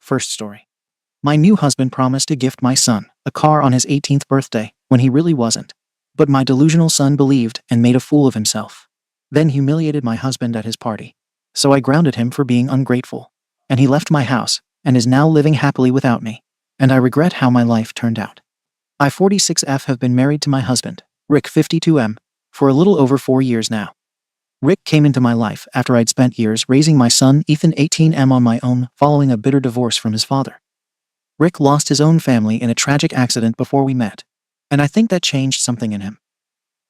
First story. My new husband promised to gift my son a car on his 18th birthday when he really wasn't. But my delusional son believed and made a fool of himself. Then humiliated my husband at his party. So I grounded him for being ungrateful. And he left my house and is now living happily without me. And I regret how my life turned out. I 46F have been married to my husband, Rick 52M, for a little over 4 years now. Rick came into my life after I'd spent years raising my son Ethan 18M on my own following a bitter divorce from his father. Rick lost his own family in a tragic accident before we met, and I think that changed something in him.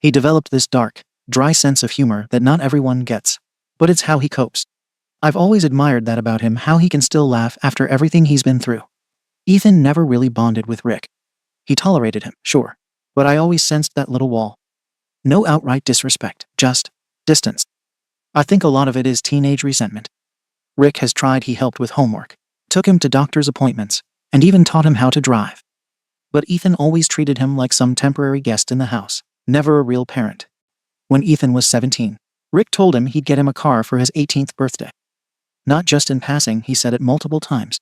He developed this dark, dry sense of humor that not everyone gets, but it's how he copes. I've always admired that about him, how he can still laugh after everything he's been through. Ethan never really bonded with Rick. He tolerated him, sure, but I always sensed that little wall. No outright disrespect, just distance. I think a lot of it is teenage resentment. Rick has tried. He helped with homework, took him to doctor's appointments, and even taught him how to drive. But Ethan always treated him like some temporary guest in the house, never a real parent. When Ethan was 17, Rick told him he'd get him a car for his 18th birthday. Not just in passing, he said it multiple times.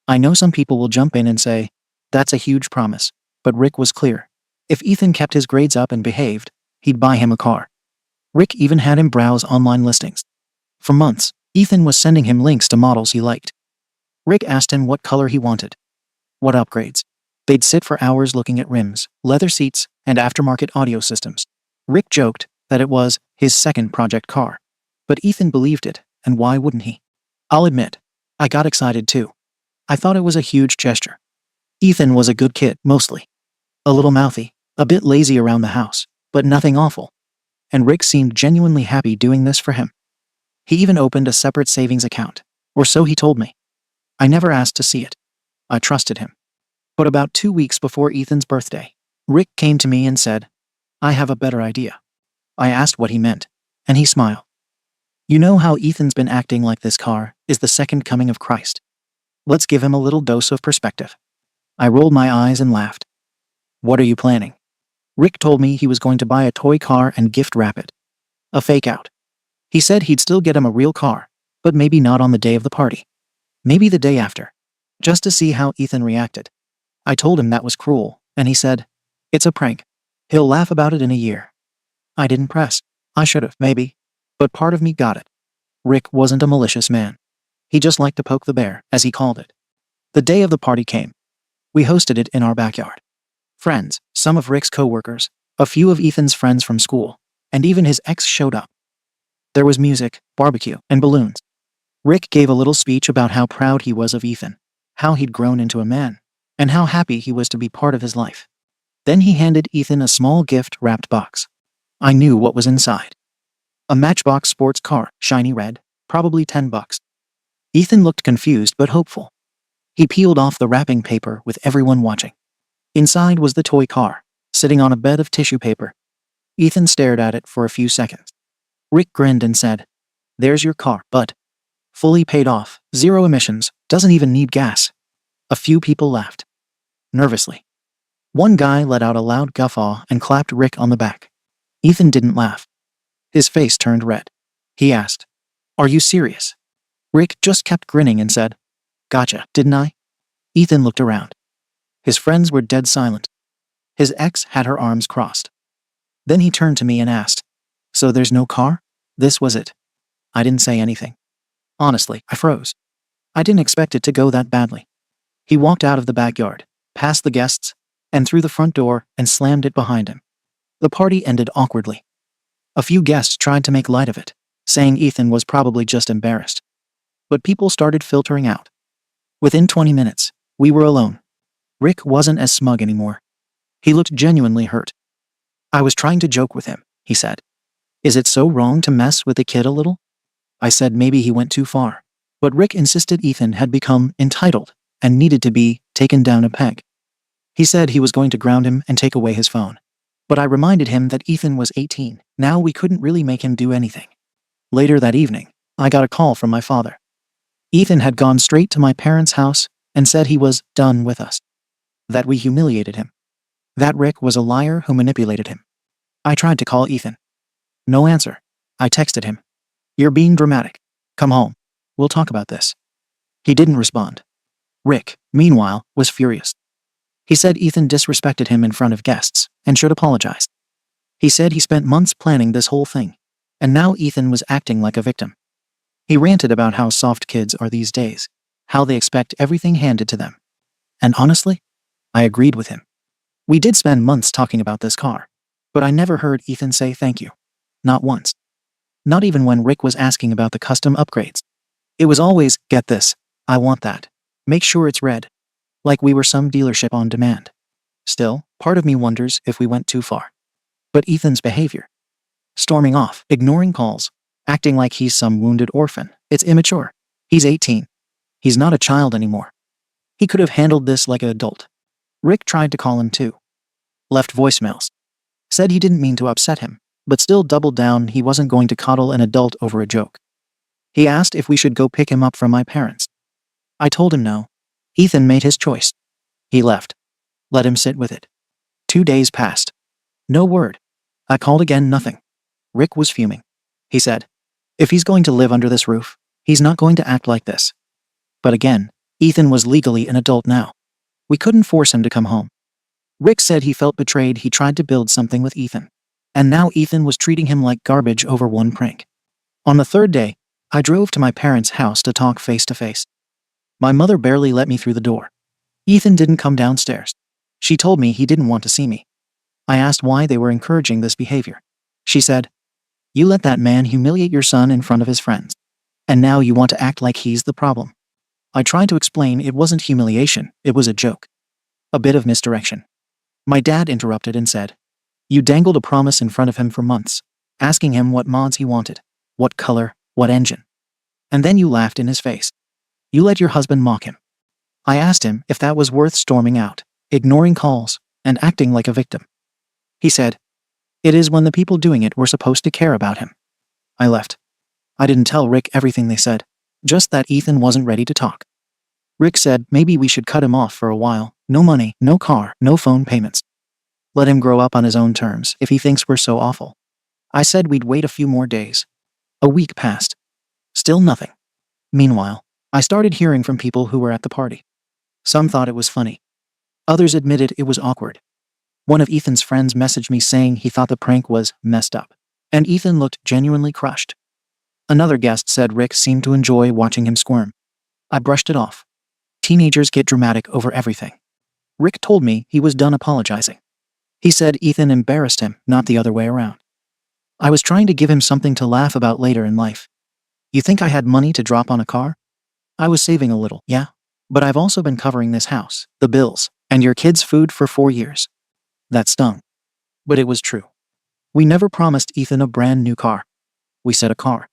I know some people will jump in and say, that's a huge promise, but Rick was clear. If Ethan kept his grades up and behaved, he'd buy him a car. Rick even had him browse online listings. For months, Ethan was sending him links to models he liked. Rick asked him what color he wanted, what upgrades. They'd sit for hours looking at rims, leather seats, and aftermarket audio systems. Rick joked that it was his second project car. But Ethan believed it, and why wouldn't he? I'll admit, I got excited too. I thought it was a huge gesture. Ethan was a good kid, mostly. A little mouthy, a bit lazy around the house, but nothing awful. And Rick seemed genuinely happy doing this for him. He even opened a separate savings account, or so he told me. I never asked to see it. I trusted him. But about 2 weeks before Ethan's birthday, Rick came to me and said, I have a better idea. I asked what he meant, and he smiled. You know how Ethan's been acting like this car is the second coming of Christ. Let's give him a little dose of perspective. I rolled my eyes and laughed. What are you planning? Rick told me he was going to buy a toy car and gift wrap it. A fake out. He said he'd still get him a real car, but maybe not on the day of the party. Maybe the day after. Just to see how Ethan reacted. I told him that was cruel, and he said, it's a prank. He'll laugh about it in a year. I didn't press. I should've, maybe. But part of me got it. Rick wasn't a malicious man. He just liked to poke the bear, as he called it. The day of the party came. We hosted it in our backyard. Friends, some of Rick's co-workers, a few of Ethan's friends from school, and even his ex showed up. There was music, barbecue, and balloons. Rick gave a little speech about how proud he was of Ethan, how he'd grown into a man, and how happy he was to be part of his life. Then he handed Ethan a small gift-wrapped box. I knew what was inside. A Matchbox sports car, shiny red, probably $10. Ethan looked confused but hopeful. He peeled off the wrapping paper with everyone watching. Inside was the toy car, sitting on a bed of tissue paper. Ethan stared at it for a few seconds. Rick grinned and said, there's your car, but fully paid off, 0 emissions, doesn't even need gas. A few people laughed. Nervously. One guy let out a loud guffaw and clapped Rick on the back. Ethan didn't laugh. His face turned red. He asked, are you serious? Rick just kept grinning and said, gotcha, didn't I? Ethan looked around. His friends were dead silent. His ex had her arms crossed. Then he turned to me and asked, so there's no car? This was it. I didn't say anything. Honestly, I froze. I didn't expect it to go that badly. He walked out of the backyard, past the guests, and through the front door and slammed it behind him. The party ended awkwardly. A few guests tried to make light of it, saying Ethan was probably just embarrassed. But people started filtering out. Within 20 minutes, we were alone. Rick wasn't as smug anymore. He looked genuinely hurt. I was trying to joke with him, he said. Is it so wrong to mess with the kid a little? I said maybe he went too far. But Rick insisted Ethan had become entitled and needed to be taken down a peg. He said he was going to ground him and take away his phone. But I reminded him that Ethan was 18. Now we couldn't really make him do anything. Later that evening, I got a call from my father. Ethan had gone straight to my parents' house and said he was done with us. That we humiliated him. That Rick was a liar who manipulated him. I tried to call Ethan. No answer. I texted him. You're being dramatic. Come home. We'll talk about this. He didn't respond. Rick, meanwhile, was furious. He said Ethan disrespected him in front of guests and should apologize. He said he spent months planning this whole thing, and now Ethan was acting like a victim. He ranted about how soft kids are these days, how they expect everything handed to them. And honestly, I agreed with him. We did spend months talking about this car, but I never heard Ethan say thank you. Not once. Not even when Rick was asking about the custom upgrades. It was always, get this, I want that. Make sure it's red. Like we were some dealership on demand. Still, part of me wonders if we went too far. But Ethan's behavior. Storming off, ignoring calls, acting like he's some wounded orphan. It's immature. He's 18. He's not a child anymore. He could have handled this like an adult. Rick tried to call him too. Left voicemails. Said he didn't mean to upset him, but still doubled down he wasn't going to coddle an adult over a joke. He asked if we should go pick him up from my parents. I told him no. Ethan made his choice. He left. Let him sit with it. 2 days passed. No word. I called again, nothing. Rick was fuming. He said, if he's going to live under this roof, he's not going to act like this. But again, Ethan was legally an adult now. We couldn't force him to come home. Rick said he felt betrayed. He tried to build something with Ethan. And now Ethan was treating him like garbage over one prank. On the 3rd day, I drove to my parents' house to talk face to face. My mother barely let me through the door. Ethan didn't come downstairs. She told me he didn't want to see me. I asked why they were encouraging this behavior. She said, you let that man humiliate your son in front of his friends. And now you want to act like he's the problem. I tried to explain it wasn't humiliation, it was a joke. A bit of misdirection. My dad interrupted and said, you dangled a promise in front of him for months, asking him what mods he wanted, what color, what engine. And then you laughed in his face. You let your husband mock him. I asked him if that was worth storming out, ignoring calls, and acting like a victim. He said, it is when the people doing it were supposed to care about him. I left. I didn't tell Rick everything they said, just that Ethan wasn't ready to talk. Rick said maybe we should cut him off for a while, no money, no car, no phone payments. Let him grow up on his own terms if he thinks we're so awful. I said we'd wait a few more days. A week passed. Still nothing. Meanwhile, I started hearing from people who were at the party. Some thought it was funny. Others admitted it was awkward. One of Ethan's friends messaged me saying he thought the prank was messed up, and Ethan looked genuinely crushed. Another guest said Rick seemed to enjoy watching him squirm. I brushed it off. Teenagers get dramatic over everything. Rick told me he was done apologizing. He said Ethan embarrassed him, not the other way around. I was trying to give him something to laugh about later in life. You think I had money to drop on a car? I was saving a little, yeah. But I've also been covering this house, the bills, and your kids' food for 4 years. That stung. But it was true. We never promised Ethan a brand new car. We said a car.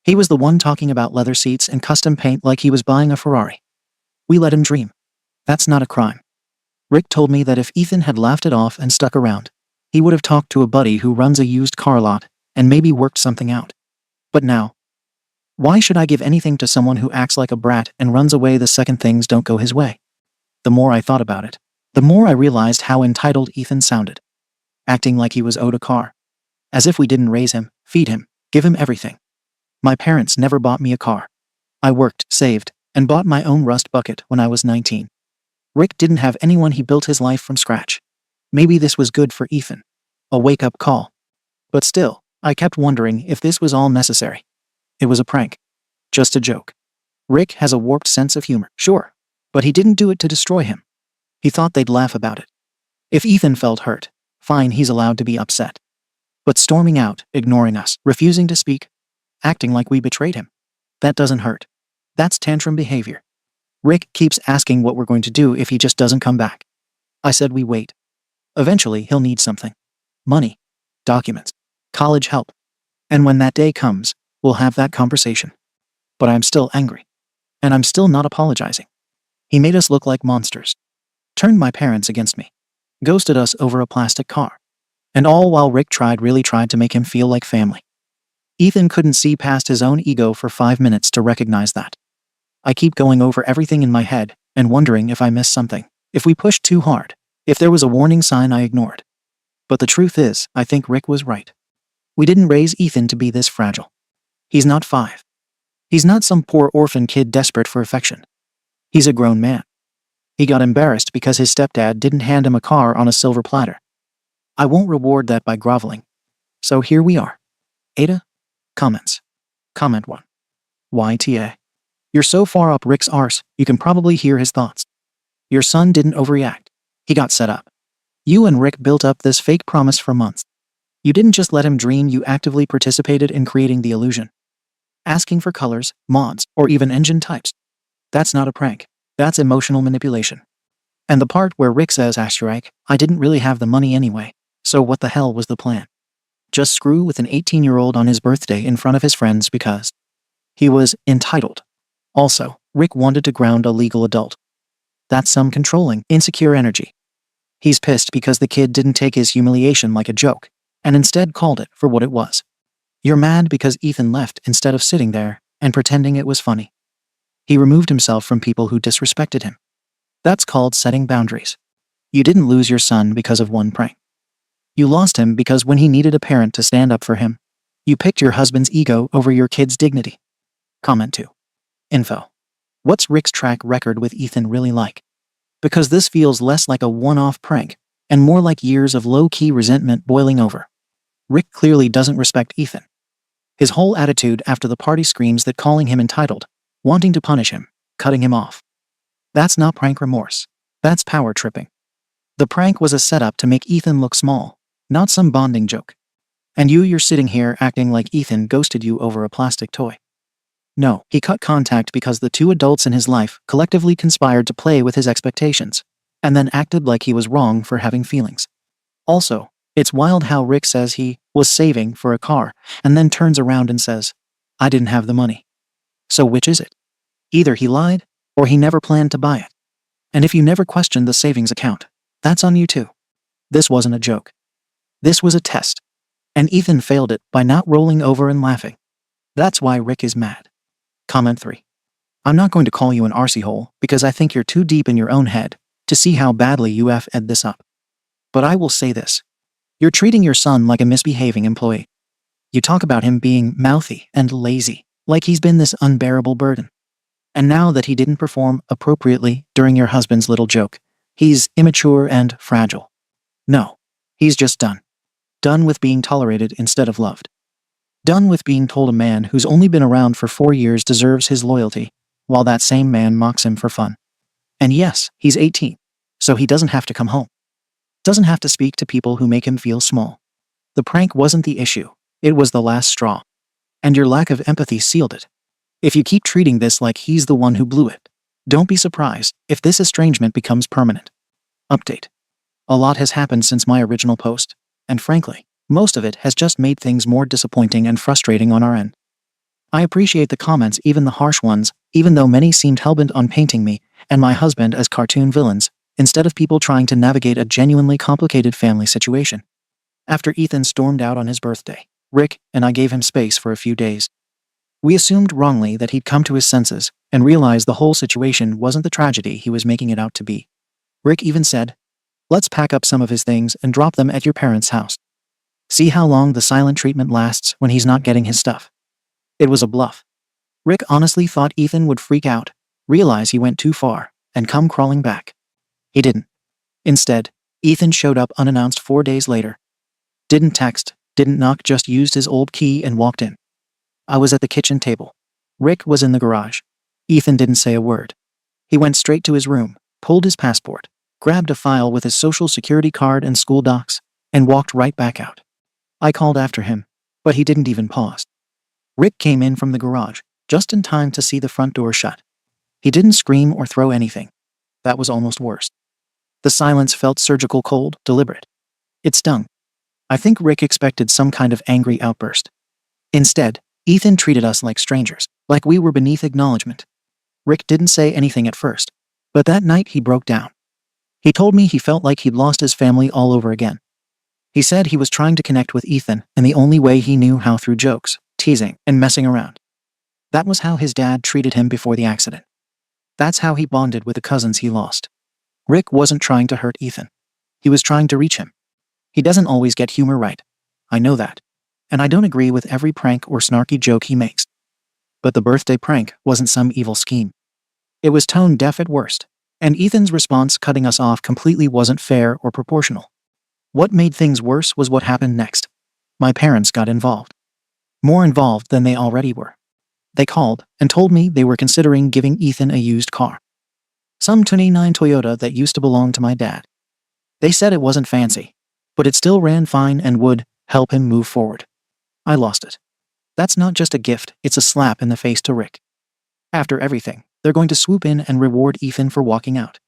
He was the one talking about leather seats and custom paint like he was buying a Ferrari. We let him dream. That's not a crime. Rick told me that if Ethan had laughed it off and stuck around, he would have talked to a buddy who runs a used car lot and maybe worked something out. But now, why should I give anything to someone who acts like a brat and runs away the second things don't go his way? The more I thought about it, the more I realized how entitled Ethan sounded. Acting like he was owed a car. As if we didn't raise him, feed him, give him everything. My parents never bought me a car. I worked, saved, and bought my own rust bucket when I was 19. Rick didn't have anyone. He built his life from scratch. Maybe this was good for Ethan. A wake-up call. But still, I kept wondering if this was all necessary. It was a prank. Just a joke. Rick has a warped sense of humor, sure, but he didn't do it to destroy him. He thought they'd laugh about it. If Ethan felt hurt, fine, he's allowed to be upset. But storming out, ignoring us, refusing to speak, acting like we betrayed him, that doesn't hurt. That's tantrum behavior. Rick keeps asking what we're going to do if he just doesn't come back. I said we wait. Eventually he'll need something. Money. Documents. College help. And when that day comes, we'll have that conversation. But I'm still angry. And I'm still not apologizing. He made us look like monsters. Turned my parents against me. Ghosted us over a plastic car. And all while Rick really tried to make him feel like family. Ethan couldn't see past his own ego for 5 minutes to recognize that. I keep going over everything in my head and wondering if I missed something, if we pushed too hard, if there was a warning sign I ignored. But the truth is, I think Rick was right. We didn't raise Ethan to be this fragile. He's not 5. He's not some poor orphan kid desperate for affection. He's a grown man. He got embarrassed because his stepdad didn't hand him a car on a silver platter. I won't reward that by groveling. So here we are. Ada? Comments. Comment 1. YTA. You're so far up Rick's arse, you can probably hear his thoughts. Your son didn't overreact. He got set up. You and Rick built up this fake promise for months. You didn't just let him dream, you actively participated in creating the illusion. Asking for colors, mods, or even engine types. That's not a prank. That's emotional manipulation. And the part where Rick says, I didn't really have the money anyway, so what the hell was the plan? Just screw with an 18-year-old on his birthday in front of his friends because he was entitled. Also, Rick wanted to ground a legal adult. That's some controlling, insecure energy. He's pissed because the kid didn't take his humiliation like a joke, and instead called it for what it was. You're mad because Ethan left instead of sitting there and pretending it was funny. He removed himself from people who disrespected him. That's called setting boundaries. You didn't lose your son because of one prank. You lost him because when he needed a parent to stand up for him, you picked your husband's ego over your kid's dignity. Comment 2. Info. What's Rick's track record with Ethan really like? Because this feels less like a one-off prank and more like years of low-key resentment boiling over. Rick clearly doesn't respect Ethan. His whole attitude after the party screams that calling him entitled, wanting to punish him, cutting him off. That's not prank remorse. That's power tripping. The prank was a setup to make Ethan look small, not some bonding joke. And you're sitting here acting like Ethan ghosted you over a plastic toy. No, he cut contact because the two adults in his life collectively conspired to play with his expectations, and then acted like he was wrong for having feelings. Also, it's wild how Rick says he was saving for a car, and then turns around and says, I didn't have the money. So which is it? Either he lied, or he never planned to buy it. And if you never questioned the savings account, that's on you too. This wasn't a joke. This was a test. And Ethan failed it by not rolling over and laughing. That's why Rick is mad. Comment 3. I'm not going to call you an arsehole because I think you're too deep in your own head to see how badly you effed this up. But I will say this. You're treating your son like a misbehaving employee. You talk about him being mouthy and lazy, like he's been this unbearable burden. And now that he didn't perform appropriately during your husband's little joke, he's immature and fragile. No, he's just done. Done with being tolerated instead of loved. Done with being told a man who's only been around for 4 years deserves his loyalty, while that same man mocks him for fun. And yes, he's 18, so he doesn't have to come home. Doesn't have to speak to people who make him feel small. The prank wasn't the issue, it was the last straw. And your lack of empathy sealed it. If you keep treating this like he's the one who blew it, don't be surprised if this estrangement becomes permanent. Update. A lot has happened since my original post, and frankly, most of it has just made things more disappointing and frustrating on our end. I appreciate the comments, even the harsh ones, even though many seemed hellbent on painting me and my husband as cartoon villains, instead of people trying to navigate a genuinely complicated family situation. After Ethan stormed out on his birthday, Rick and I gave him space for a few days. We assumed wrongly that he'd come to his senses and realized the whole situation wasn't the tragedy he was making it out to be. Rick even said, let's pack up some of his things and drop them at your parents' house. See how long the silent treatment lasts when he's not getting his stuff. It was a bluff. Rick honestly thought Ethan would freak out, realize he went too far, and come crawling back. He didn't. Instead, Ethan showed up unannounced 4 days later. Didn't text, didn't knock, just used his old key and walked in. I was at the kitchen table. Rick was in the garage. Ethan didn't say a word. He went straight to his room, pulled his passport, grabbed a file with his social security card and school docs, and walked right back out. I called after him, but he didn't even pause. Rick came in from the garage, just in time to see the front door shut. He didn't scream or throw anything. That was almost worse. The silence felt surgical, cold, deliberate. It stung. I think Rick expected some kind of angry outburst. Instead, Ethan treated us like strangers, like we were beneath acknowledgement. Rick didn't say anything at first, but that night he broke down. He told me he felt like he'd lost his family all over again. He said he was trying to connect with Ethan in the only way he knew how, through jokes, teasing, and messing around. That was how his dad treated him before the accident. That's how he bonded with the cousins he lost. Rick wasn't trying to hurt Ethan. He was trying to reach him. He doesn't always get humor right. I know that. And I don't agree with every prank or snarky joke he makes. But the birthday prank wasn't some evil scheme. It was tone deaf at worst. And Ethan's response cutting us off completely wasn't fair or proportional. What made things worse was what happened next. My parents got involved. More involved than they already were. They called and told me they were considering giving Ethan a used car. Some 29 Toyota that used to belong to my dad. They said it wasn't fancy, but it still ran fine and would help him move forward. I lost it. That's not just a gift, it's a slap in the face to Rick. After everything, they're going to swoop in and reward Ethan for walking out.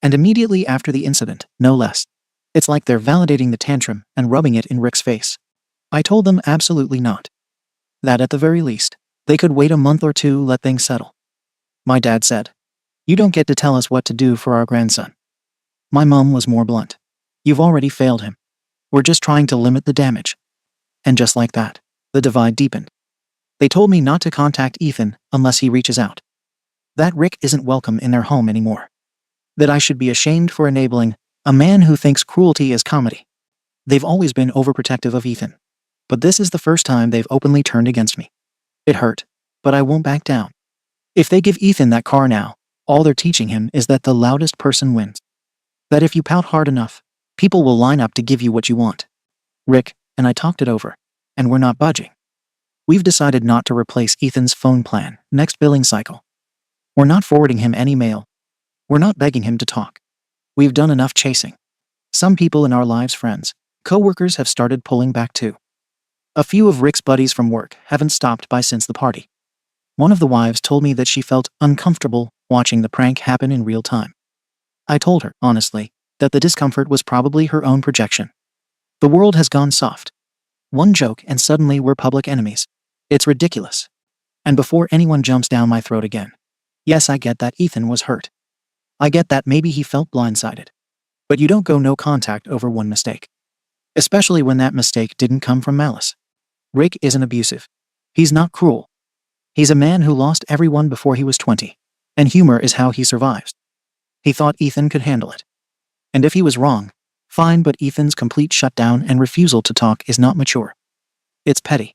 And immediately after the incident, no less. It's like they're validating the tantrum and rubbing it in Rick's face. I told them absolutely not. That at the very least, they could wait a month or two, let things settle. My dad said, "You don't get to tell us what to do for our grandson." My mom was more blunt. "You've already failed him. We're just trying to limit the damage." And just like that, the divide deepened. They told me not to contact Ethan unless he reaches out. That Rick isn't welcome in their home anymore. That I should be ashamed for enabling a man who thinks cruelty is comedy. They've always been overprotective of Ethan. But this is the first time they've openly turned against me. It hurt, but I won't back down. If they give Ethan that car now, all they're teaching him is that the loudest person wins. That if you pout hard enough, people will line up to give you what you want. Rick and I talked it over, and we're not budging. We've decided not to replace Ethan's phone plan next billing cycle. We're not forwarding him any mail. We're not begging him to talk. We've done enough chasing. Some people in our lives, friends, co-workers, have started pulling back too. A few of Rick's buddies from work haven't stopped by since the party. One of the wives told me that she felt uncomfortable watching the prank happen in real time. I told her, honestly, that the discomfort was probably her own projection. The world has gone soft. One joke and suddenly we're public enemies. It's ridiculous. And before anyone jumps down my throat again, yes, I get that Ethan was hurt. I get that maybe he felt blindsided. But you don't go no contact over one mistake. Especially when that mistake didn't come from malice. Rick isn't abusive. He's not cruel. He's a man who lost everyone before he was 20. And humor is how he survives. He thought Ethan could handle it. And if he was wrong, fine, but Ethan's complete shutdown and refusal to talk is not mature. It's petty.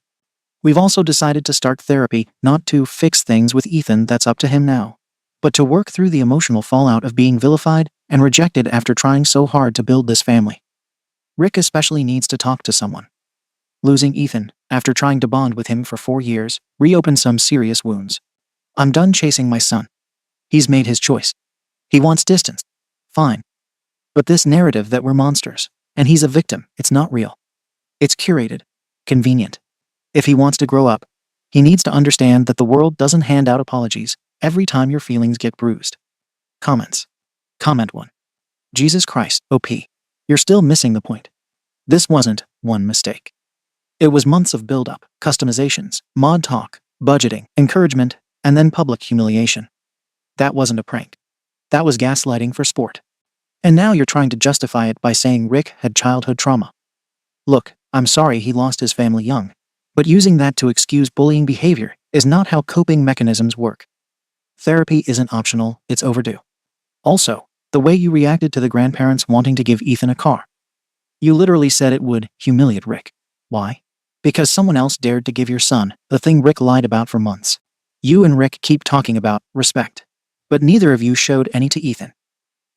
We've also decided to start therapy, not to fix things with Ethan, that's up to him now, but to work through the emotional fallout of being vilified and rejected after trying so hard to build this family. Rick especially needs to talk to someone. Losing Ethan, after trying to bond with him for 4 years, reopened some serious wounds. I'm done chasing my son. He's made his choice. He wants distance. Fine. But this narrative that we're monsters, and he's a victim, it's not real. It's curated. Convenient. If he wants to grow up, he needs to understand that the world doesn't hand out apologies every time your feelings get bruised. Comments. Comment 1. Jesus Christ, OP. You're still missing the point. This wasn't one mistake. It was months of build-up, customizations, mod talk, budgeting, encouragement, and then public humiliation. That wasn't a prank. That was gaslighting for sport. And now you're trying to justify it by saying Rick had childhood trauma. Look, I'm sorry he lost his family young, but using that to excuse bullying behavior is not how coping mechanisms work. Therapy isn't optional, it's overdue. Also, the way you reacted to the grandparents wanting to give Ethan a car. You literally said it would humiliate Rick. Why? Because someone else dared to give your son the thing Rick lied about for months. You and Rick keep talking about respect, but neither of you showed any to Ethan.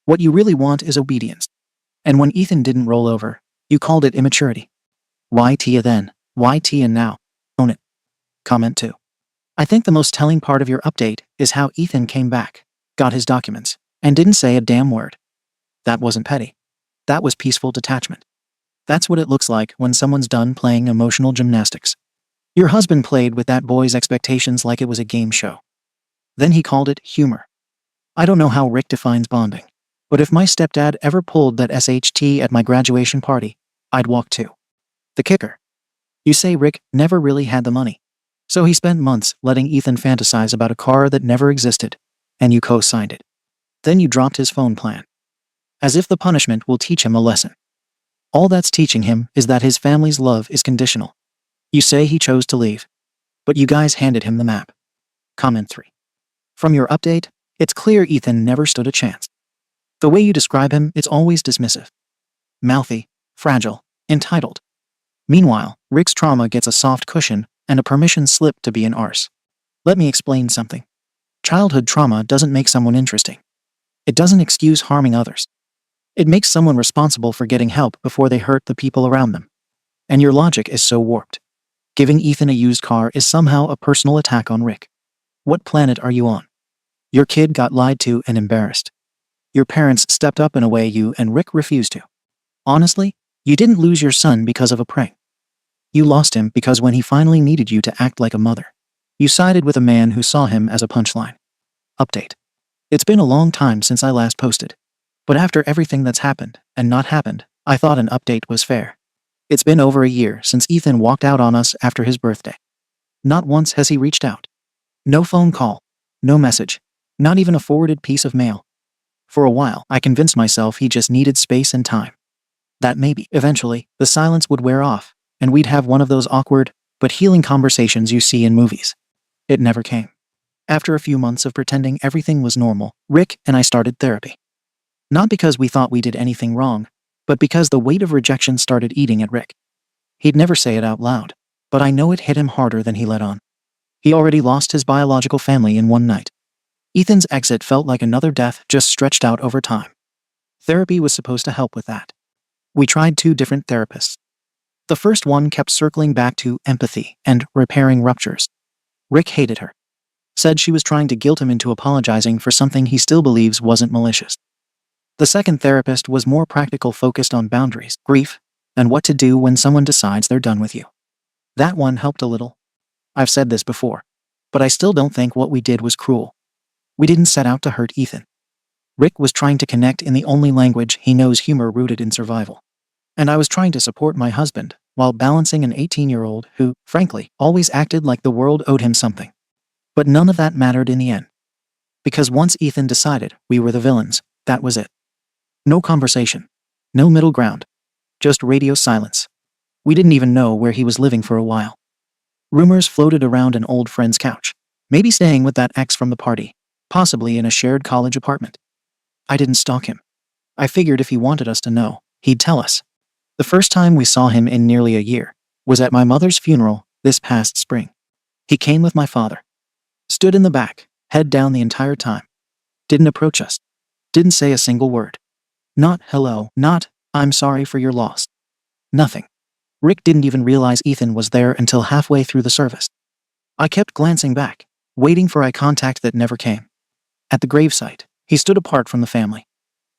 What you really want is obedience. And when Ethan didn't roll over, you called it immaturity. Why Tia then? Why Tia now? Own it. Comment 2. I think the most telling part of your update is how Ethan came back, got his documents, and didn't say a damn word. That wasn't petty. That was peaceful detachment. That's what it looks like when someone's done playing emotional gymnastics. Your husband played with that boy's expectations like it was a game show. Then he called it humor. I don't know how Rick defines bonding, but if my stepdad ever pulled that SHT at my graduation party, I'd walk too. The kicker. You say Rick never really had the money. So he spent months letting Ethan fantasize about a car that never existed, and you co-signed it. Then you dropped his phone plan. As if the punishment will teach him a lesson. All that's teaching him is that his family's love is conditional. You say he chose to leave, but you guys handed him the map. Comment 3. From your update, it's clear Ethan never stood a chance. The way you describe him, it's always dismissive. Mouthy, fragile, entitled. Meanwhile, Rick's trauma gets a soft cushion and a permission slip to be an arse. Let me explain something. Childhood trauma doesn't make someone interesting. It doesn't excuse harming others. It makes someone responsible for getting help before they hurt the people around them. And your logic is so warped. Giving Ethan a used car is somehow a personal attack on Rick. What planet are you on? Your kid got lied to and embarrassed. Your parents stepped up in a way you and Rick refused to. Honestly, you didn't lose your son because of a prank. You lost him because when he finally needed you to act like a mother, you sided with a man who saw him as a punchline. Update. It's been a long time since I last posted. But after everything that's happened and not happened, I thought an update was fair. It's been over a year since Ethan walked out on us after his birthday. Not once has he reached out. No phone call. No message. Not even a forwarded piece of mail. For a while, I convinced myself he just needed space and time. That maybe, eventually, the silence would wear off, and we'd have one of those awkward, but healing conversations you see in movies. It never came. After a few months of pretending everything was normal, Rick and I started therapy. Not because we thought we did anything wrong, but because the weight of rejection started eating at Rick. He'd never say it out loud, but I know it hit him harder than he let on. He already lost his biological family in one night. Ethan's exit felt like another death just stretched out over time. Therapy was supposed to help with that. We tried 2 different therapists. The first one kept circling back to empathy and repairing ruptures. Rick hated her. Said she was trying to guilt him into apologizing for something he still believes wasn't malicious. The second therapist was more practical, focused on boundaries, grief, and what to do when someone decides they're done with you. That one helped a little. I've said this before, but I still don't think what we did was cruel. We didn't set out to hurt Ethan. Rick was trying to connect in the only language he knows, humor rooted in survival. And I was trying to support my husband while balancing an 18-year-old who, frankly, always acted like the world owed him something. But none of that mattered in the end. Because once Ethan decided we were the villains, that was it. No conversation. No middle ground. Just radio silence. We didn't even know where he was living for a while. Rumors floated around an old friend's couch. Maybe staying with that ex from the party. Possibly in a shared college apartment. I didn't stalk him. I figured if he wanted us to know, he'd tell us. The first time we saw him in nearly a year was at my mother's funeral this past spring. He came with my father. Stood in the back, head down the entire time. Didn't approach us. Didn't say a single word. Not hello, not I'm sorry for your loss. Nothing. Rick didn't even realize Ethan was there until halfway through the service. I kept glancing back, waiting for eye contact that never came. At the gravesite, he stood apart from the family.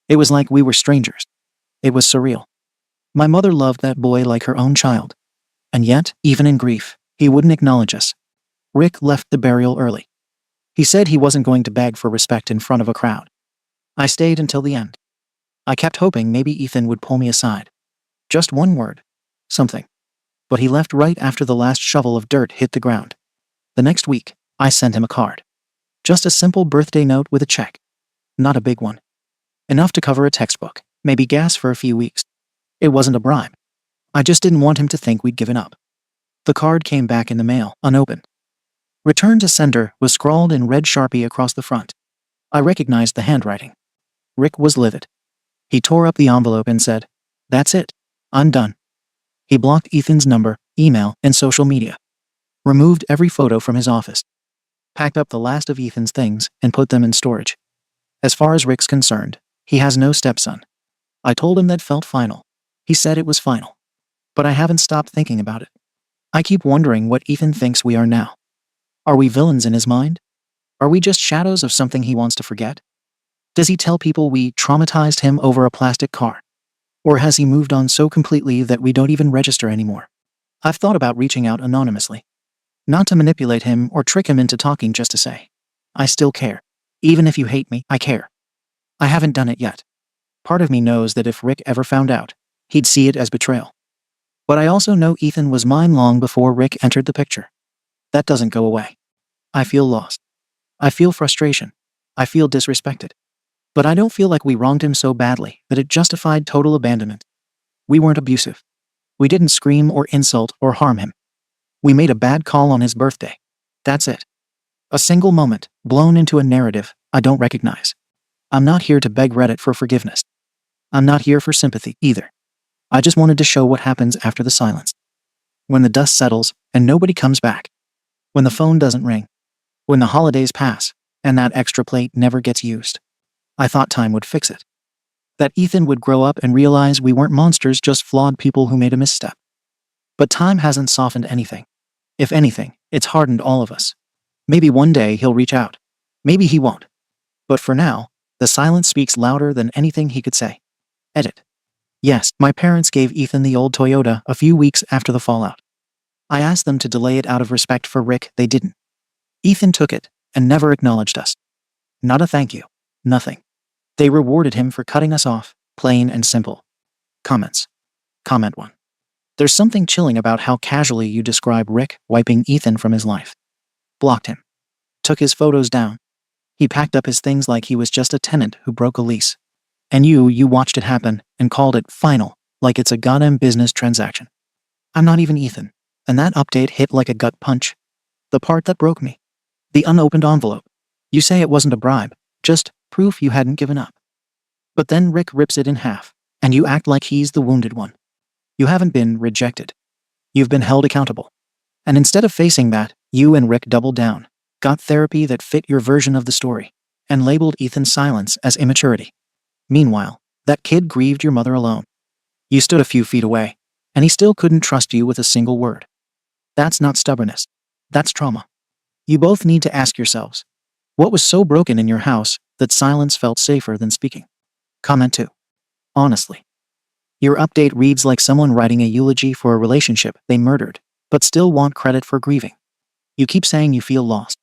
It was like we were strangers. It was surreal. My mother loved that boy like her own child. And yet, even in grief, he wouldn't acknowledge us. Rick left the burial early. He said he wasn't going to beg for respect in front of a crowd. I stayed until the end. I kept hoping maybe Ethan would pull me aside. Just one word. Something. But he left right after the last shovel of dirt hit the ground. The next week, I sent him a card. Just a simple birthday note with a check. Not a big one. Enough to cover a textbook, maybe gas for a few weeks. It wasn't a bribe. I just didn't want him to think we'd given up. The card came back in the mail, unopened. Return to sender was scrawled in red Sharpie across the front. I recognized the handwriting. Rick was livid. He tore up the envelope and said, "That's it. I'm done." He blocked Ethan's number, email, and social media. Removed every photo from his office. Packed up the last of Ethan's things and put them in storage. As far as Rick's concerned, he has no stepson. I told him that felt final. He said it was final. But I haven't stopped thinking about it. I keep wondering what Ethan thinks we are now. Are we villains in his mind? Are we just shadows of something he wants to forget? Does he tell people we traumatized him over a plastic car? Or has he moved on so completely that we don't even register anymore? I've thought about reaching out anonymously. Not to manipulate him or trick him into talking, just to say, I still care. Even if you hate me, I care. I haven't done it yet. Part of me knows that if Rick ever found out, he'd see it as betrayal. But I also know Ethan was mine long before Rick entered the picture. That doesn't go away. I feel lost. I feel frustration. I feel disrespected. But I don't feel like we wronged him so badly that it justified total abandonment. We weren't abusive. We didn't scream or insult or harm him. We made a bad call on his birthday. That's it. A single moment, blown into a narrative I don't recognize. I'm not here to beg Reddit for forgiveness. I'm not here for sympathy, either. I just wanted to show what happens after the silence. When the dust settles and nobody comes back. When the phone doesn't ring. When the holidays pass and that extra plate never gets used. I thought time would fix it. That Ethan would grow up and realize we weren't monsters, just flawed people who made a misstep. But time hasn't softened anything. If anything, it's hardened all of us. Maybe one day he'll reach out. Maybe he won't. But for now, the silence speaks louder than anything he could say. Edit. Yes, my parents gave Ethan the old Toyota a few weeks after the fallout. I asked them to delay it out of respect for Rick. They didn't. Ethan took it and never acknowledged us. Not a thank you. Nothing. They rewarded him for cutting us off, plain and simple. Comments. Comment 1. There's something chilling about how casually you describe Rick wiping Ethan from his life. Blocked him. Took his photos down. He packed up his things like he was just a tenant who broke a lease. And you watched it happen and called it final, like it's a goddamn business transaction. I'm not even Ethan, and that update hit like a gut punch. The part that broke me. The unopened envelope. You say it wasn't a bribe, just proof you hadn't given up. But then Rick rips it in half, and you act like he's the wounded one. You haven't been rejected. You've been held accountable. And instead of facing that, you and Rick doubled down, got therapy that fit your version of the story, and labeled Ethan's silence as immaturity. Meanwhile, that kid grieved your mother alone. You stood a few feet away, and he still couldn't trust you with a single word. That's not stubbornness. That's trauma. You both need to ask yourselves, what was so broken in your house that silence felt safer than speaking? Comment 2. Honestly. Your update reads like someone writing a eulogy for a relationship they murdered, but still want credit for grieving. You keep saying you feel lost.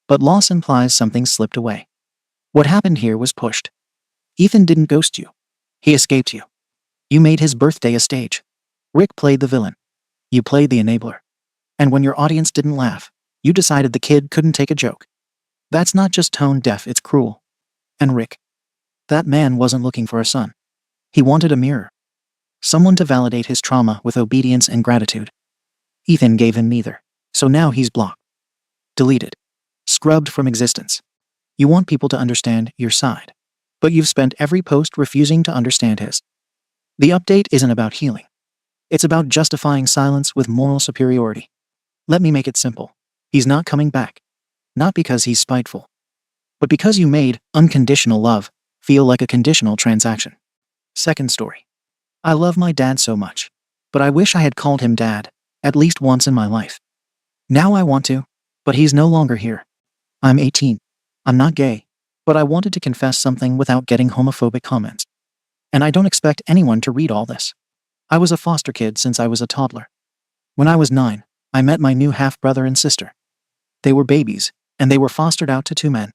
But loss implies something slipped away. What happened here was pushed. Ethan didn't ghost you. He escaped you. You made his birthday a stage. Rick played the villain. You played the enabler. And when your audience didn't laugh, you decided the kid couldn't take a joke. That's not just tone deaf, it's cruel. And Rick. That man wasn't looking for a son. He wanted a mirror. Someone to validate his trauma with obedience and gratitude. Ethan gave him neither, so now he's blocked. Deleted. Scrubbed from existence. You want people to understand your side, but you've spent every post refusing to understand his. The update isn't about healing. It's about justifying silence with moral superiority. Let me make it simple. He's not coming back. Not because he's spiteful, but because you made unconditional love feel like a conditional transaction. Second story. I love my dad so much, but I wish I had called him dad, at least once in my life. Now I want to, but he's no longer here. I'm 18. I'm not gay, but I wanted to confess something without getting homophobic comments. And I don't expect anyone to read all this. I was a foster kid since I was a toddler. When I was 9, I met my new half-brother and sister. They were babies, and they were fostered out to 2 men.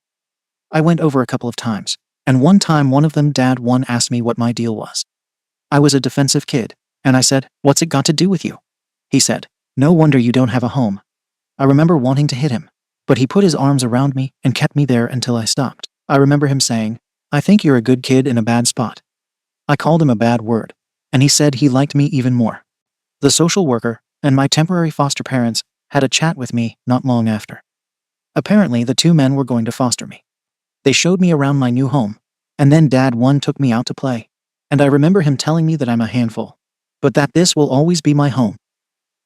I went over a couple of times, and one time one of them, Dad 1, asked me what my deal was. I was a defensive kid, and I said, "What's it got to do with you?" He said, "No wonder you don't have a home." I remember wanting to hit him, but he put his arms around me and kept me there until I stopped. I remember him saying, "I think you're a good kid in a bad spot." I called him a bad word, and he said he liked me even more. The social worker and my temporary foster parents had a chat with me not long after. Apparently, the 2 men were going to foster me. They showed me around my new home, and then Dad 1 took me out to play. And I remember him telling me that I'm a handful, but that this will always be my home.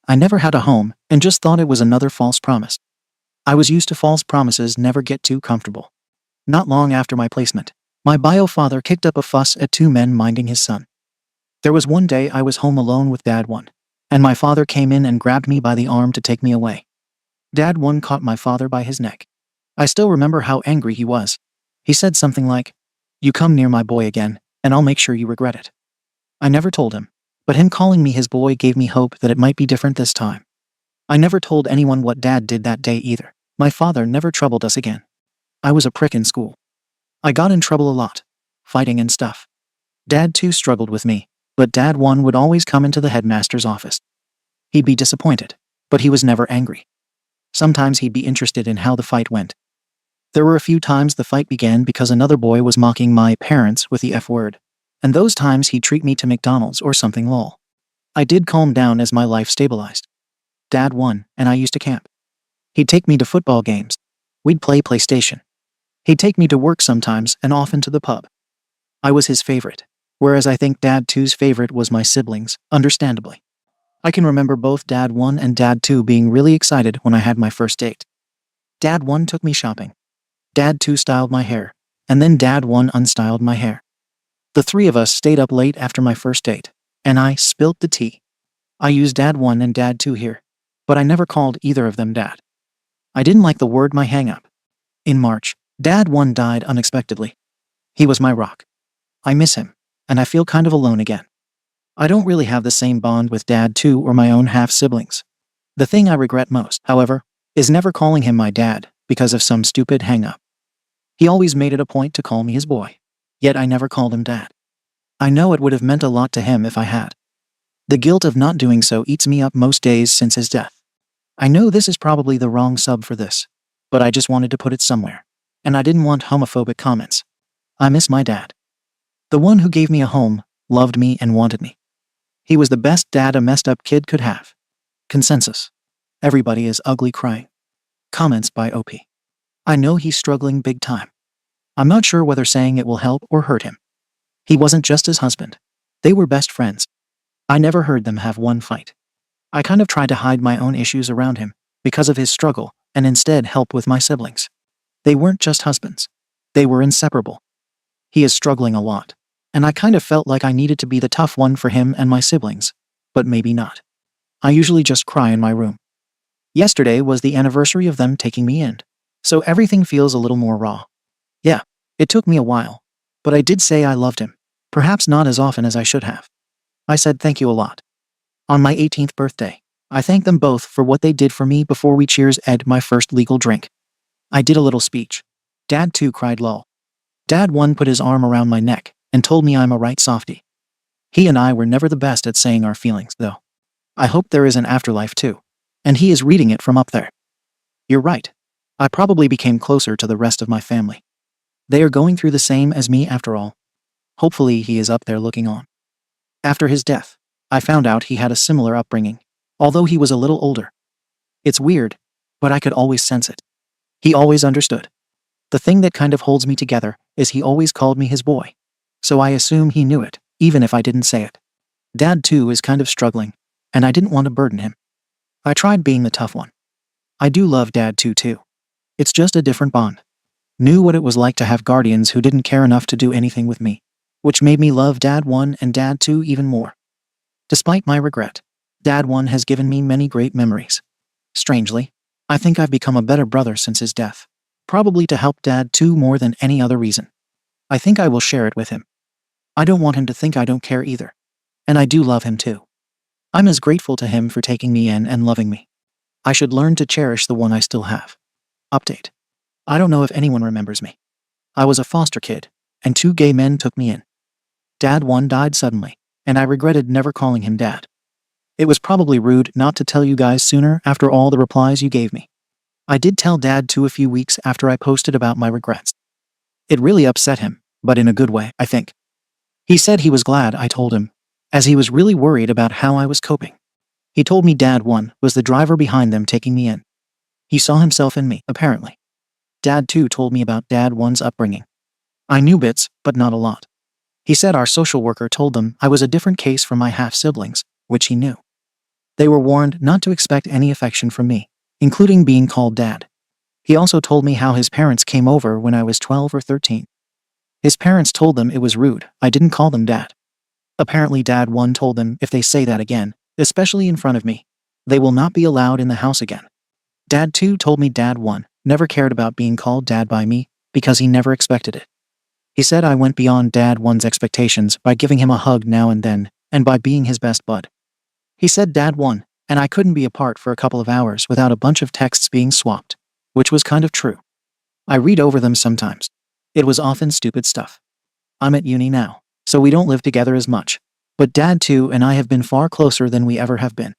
I never had a home and just thought it was another false promise. I was used to false promises never get too comfortable. Not long after my placement, my bio father kicked up a fuss at 2 men minding his son. There was one day I was home alone with Dad 1, and my father came in and grabbed me by the arm to take me away. Dad 1 caught my father by his neck. I still remember how angry he was. He said something like, "You come near my boy again, and I'll make sure you regret it." I never told him, but him calling me his boy gave me hope that it might be different this time. I never told anyone what Dad did that day either. My father never troubled us again. I was a prick in school. I got in trouble a lot, fighting and stuff. Dad 2 struggled with me, but Dad 1 would always come into the headmaster's office. He'd be disappointed, but he was never angry. Sometimes he'd be interested in how the fight went. There were a few times the fight began because another boy was mocking my parents with the F word, and those times he'd treat me to McDonald's or something lol. I did calm down as my life stabilized. Dad 1 and I used to camp. He'd take me to football games. We'd play PlayStation. He'd take me to work sometimes and often to the pub. I was his favorite, whereas I think Dad 2's favorite was my siblings, understandably. I can remember both Dad 1 and Dad 2 being really excited when I had my first date. Dad 1 took me shopping. Dad 2 styled my hair, And then Dad 1 unstyled my hair. The three of us stayed up late after my first date, and I spilt the tea. I used Dad 1 and Dad 2 here, but I never called either of them Dad. I didn't like the word my hang-up. In March, Dad 1 died unexpectedly. He was my rock. I miss him, and I feel kind of alone again. I don't really have the same bond with Dad 2 or my own half-siblings. The thing I regret most, however, is never calling him my dad because of some stupid hang-up. He always made it a point to call me his boy, yet I never called him Dad. I know it would have meant a lot to him if I had. The guilt of not doing so eats me up most days since his death. I know this is probably the wrong sub for this, but I just wanted to put it somewhere, and I didn't want homophobic comments. I miss my dad. The one who gave me a home, loved me, and wanted me. He was the best dad a messed up kid could have. Consensus. Everybody is ugly crying. Comments by OP. I know he's struggling big time. I'm not sure whether saying it will help or hurt him. He wasn't just his husband. They were best friends. I never heard them have one fight. I kind of tried to hide my own issues around him because of his struggle and instead help with my siblings. They weren't just husbands. They were inseparable. He is struggling a lot, and I kind of felt like I needed to be the tough one for him and my siblings, but maybe not. I usually just cry in my room. Yesterday was the anniversary of them taking me in, so everything feels a little more raw. Yeah, it took me a while, but I did say I loved him, perhaps not as often as I should have. I said thank you a lot. On my 18th birthday, I thanked them both for what they did for me before we cheers-ed my first legal drink. I did a little speech. Dad 2 cried lol. Dad 1 put his arm around my neck and told me I'm a right softie. He and I were never the best at saying our feelings, though. I hope there is an afterlife too, and he is reading it from up there. You're right. I probably became closer to the rest of my family. They are going through the same as me after all. Hopefully he is up there looking on. After his death, I found out he had a similar upbringing, although he was a little older. It's weird, but I could always sense it. He always understood. The thing that kind of holds me together is he always called me his boy. So I assume he knew it, even if I didn't say it. Dad 2 is kind of struggling, and I didn't want to burden him. I tried being the tough one. I do love Dad 2 too. It's just a different bond. Knew what it was like to have guardians who didn't care enough to do anything with me, which made me love Dad 1 and Dad 2 even more. Despite my regret, Dad 1 has given me many great memories. Strangely, I think I've become a better brother since his death, probably to help Dad 2 more than any other reason. I think I will share it with him. I don't want him to think I don't care either. And I do love him too. I'm as grateful to him for taking me in and loving me. I should learn to cherish the one I still have. Update. I don't know if anyone remembers me. I was a foster kid, and 2 gay men took me in. Dad 1 died suddenly, and I regretted never calling him Dad. It was probably rude not to tell you guys sooner after all the replies you gave me. I did tell Dad 2 a few weeks after I posted about my regrets. It really upset him, but in a good way, I think. He said he was glad I told him, as he was really worried about how I was coping. He told me Dad 1 was the driver behind them taking me in. He saw himself in me, apparently. Dad 2 told me about Dad 1's upbringing. I knew bits, but not a lot. He said our social worker told them I was a different case from my half-siblings, which he knew. They were warned not to expect any affection from me, including being called Dad. He also told me how his parents came over when I was 12 or 13. His parents told them it was rude I didn't call them Dad. Apparently Dad 1 told them if they say that again, especially in front of me, they will not be allowed in the house again. Dad 2 told me Dad 1 never cared about being called Dad by me because he never expected it. He said I went beyond Dad 1's expectations by giving him a hug now and then, and by being his best bud. He said Dad 1 and I couldn't be apart for a couple of hours without a bunch of texts being swapped, which was kind of true. I read over them sometimes. It was often stupid stuff. I'm at uni now, so we don't live together as much, but Dad 2 and I have been far closer than we ever have been.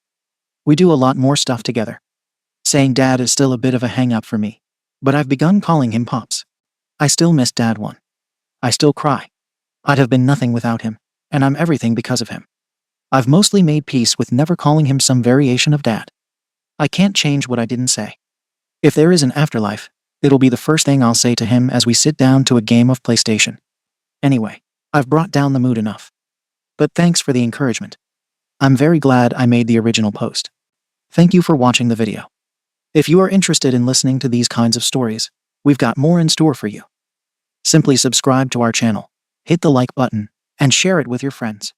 We do a lot more stuff together. Saying Dad is still a bit of a hang-up for me, but I've begun calling him Pops. I still miss Dad 1. I still cry. I'd have been nothing without him, and I'm everything because of him. I've mostly made peace with never calling him some variation of Dad. I can't change what I didn't say. If there is an afterlife, it'll be the first thing I'll say to him as we sit down to a game of PlayStation. Anyway, I've brought down the mood enough. But thanks for the encouragement. I'm very glad I made the original post. Thank you for watching the video. If you are interested in listening to these kinds of stories, we've got more in store for you. Simply subscribe to our channel, hit the like button, and share it with your friends.